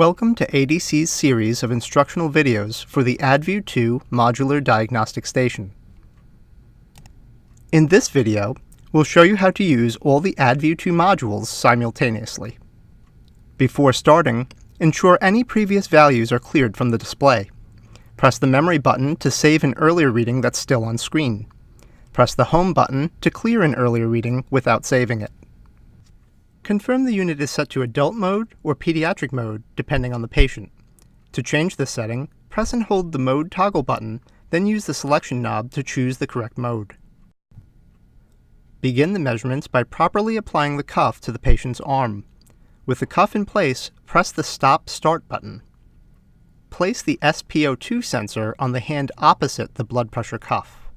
Welcome to ADC's series of instructional videos for the ADView 2 Modular Diagnostic Station. In this video, we'll show you how to use all the ADView 2 modules simultaneously. Before starting, ensure any previous values are cleared from the display. Press the Memory button to save an earlier reading that's still on screen. Press the Home button to clear an earlier reading without saving it. Confirm the unit is set to adult mode or pediatric mode, depending on the patient. To change this setting, press and hold the Mode toggle button, then use the selection knob to choose the correct mode. Begin the measurements by properly applying the cuff to the patient's arm. With the cuff in place, press the Stop-Start button. Place the SpO2 sensor on the hand opposite the blood pressure cuff.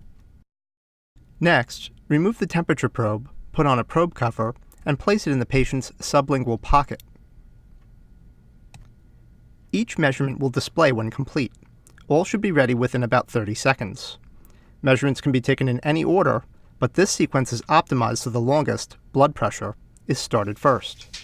Next, remove the temperature probe, put on a probe cover, and place it in the patient's sublingual pocket. Each measurement will display when complete. All should be ready within about 30 seconds. Measurements can be taken in any order, but this sequence is optimized so the longest, blood pressure, is started first.